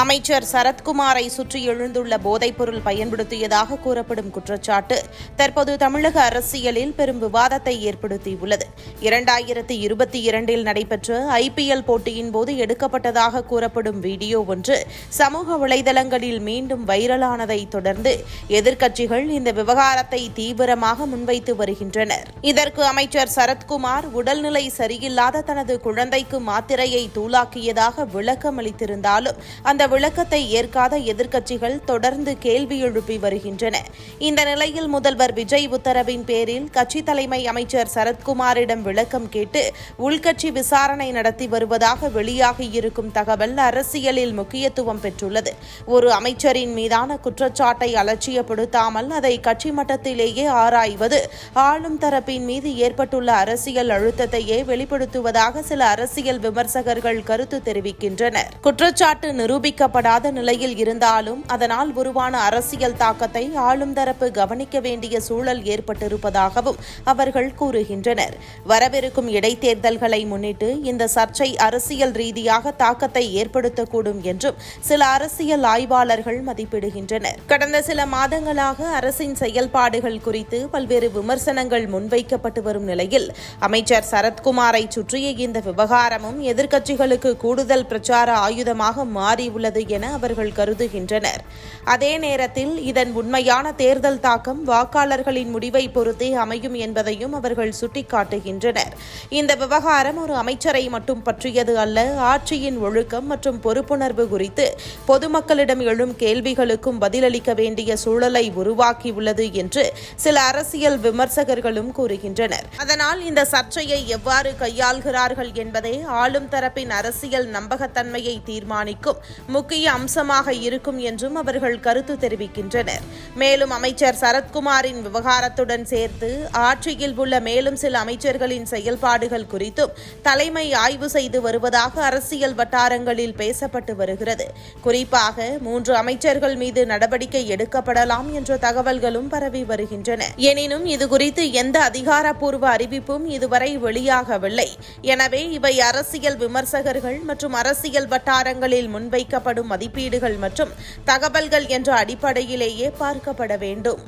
அமைச்சர் சரத்குமாரை சுற்றி எழுந்துள்ள போதைப்பொருள் பயன்படுத்தியதாக கூறப்படும் குற்றச்சாட்டு தற்போது தமிழக அரசியலில் பெரும் விவாதத்தை ஏற்படுத்தியுள்ளது. 2022 நடைபெற்ற IPL போட்டியின் போது எடுக்கப்பட்டதாக கூறப்படும் வீடியோ ஒன்று சமூக வலைதளங்களில் மீண்டும் வைரலானதை தொடர்ந்து எதிர்க்கட்சிகள் இந்த விவகாரத்தை தீவிரமாக முன்வைத்து வருகின்றனர். இதற்கு அமைச்சர் சரத்குமார் உடல்நிலை சரியில்லாத தனது குழந்தைக்கு மாத்திரையை தூளாக்கியதாக விளக்கம் அளித்திருந்தாலும் அந்த விளக்கத்தை ஏற்காத எதிர்க்கட்சிகள் தொடர்ந்து கேள்வி எழுப்பி வருகின்றன. இந்த நிலையில் முதல்வர் விஜய் உத்தரவின் பேரில் கட்சித் தலைமை அமைச்சர் சரத்குமாரிடம் விளக்கம் கேட்டு உள்கட்சி விசாரணை நடத்தி வருவதாக வெளியாகியிருக்கும் தகவல் அரசியலில் முக்கியத்துவம் பெற்றுள்ளது. ஒரு அமைச்சரின் மீதான குற்றச்சாட்டை அலட்சியப்படுத்தாமல் அதை கட்சி மட்டத்திலேயே ஆராய்வது ஆளும் தரப்பின் மீது ஏற்பட்டுள்ள அரசியல் அழுத்தத்தையே வெளிப்படுத்துவதாக சில அரசியல் விமர்சகர்கள் கருத்து தெரிவிக்கின்றனர். குற்றச்சாட்டு நிரூபிக்கப்படாத நிலையில் இருந்தாலும் அதனால் உருவான அரசியல் தாக்கத்தை ஆளும் தரப்பு கவனிக்க வேண்டிய சூழல் ஏற்பட்டிருப்பதாகவும் அவர்கள் கூறுகின்றனர். வரவிருக்கும் இடைத்தேர்தல்களை முன்னிட்டு இந்த சர்ச்சை அரசியல் ரீதியாக தாக்கத்தை ஏற்படுத்தக்கூடும் என்றும் சில அரசியல் ஆய்வாளர்கள் மதிப்பிடுகின்றனர். கடந்த சில மாதங்களாக அரசின் செயல்பாடுகள் குறித்து பல்வேறு விமர்சனங்கள் முன்வைக்கப்பட்டு வரும் நிலையில் அமைச்சர் சரத்குமாரை சுற்றிய இந்த விவகாரமும் எதிர்க்கட்சிகளுக்கு கூடுதல் பிரச்சார ஆயுதமாக மாறியுள்ளது என அவர்கள் கருதுகின்றனர். அதே நேரத்தில் இதன் உண்மையான தேர்தல் தாக்கம் வாக்காளர்களின் முடிவை பொறுத்தே அமையும் என்பதையும் அவர்கள் சுட்டிக்காட்டுகின்றனர். இந்த விவகாரம் ஒரு அமைச்சரை மட்டும் பற்றியது அல்ல, ஆட்சியின் ஒழுக்கம் மற்றும் பொறுப்புணர்வு குறித்து பொதுமக்களிடம் எழும் கேள்விகளுக்கும் பதிலளிக்க வேண்டிய சூழலை உருவாக்கியுள்ளது என்று சில அரசியல் விமர்சகர்களும் கூறுகின்றனர். அதனால் இந்த சர்ச்சையை எவ்வாறு கையாள்கிறார்கள் என்பதே ஆளும் தரப்பின் அரசியல் நம்பகத்தன்மையை தீர்மானிக்கும் முக்கிய அம்சமாக இருக்கும் என்றும் அவர்கள் கருத்து தெரிவிக்கின்றனர். மேலும் அமைச்சர் சரத்குமாரின் விவகாரத்துடன் சேர்த்து ஆட்சியில் உள்ள மேலும் சில அமைச்சர்களின் செயல்பாடுகள் குறித்தும் தலைமை ஆய்வு செய்து வருவதாக அரசியல் வட்டாரங்களில் பேசப்பட்டு வருகிறது. குறிப்பாக 3 அமைச்சர்கள் மீது நடவடிக்கை எடுக்கப்படலாம் என்ற தகவல்களும் பரவி வருகின்றன. எனினும் இதுகுறித்து எந்த அதிகாரப்பூர்வ அறிவிப்பும் இதுவரை வெளியாகவில்லை. எனவே இவை அரசியல் விமர்சகர்கள் மற்றும் அரசியல் வட்டாரங்களில் முன்வைக்கப்படும் மதிப்பீடுகள் மற்றும் தகவல்கள் என்ற அடிப்படையிலேயே பார்க்கப்பட வேண்டும்.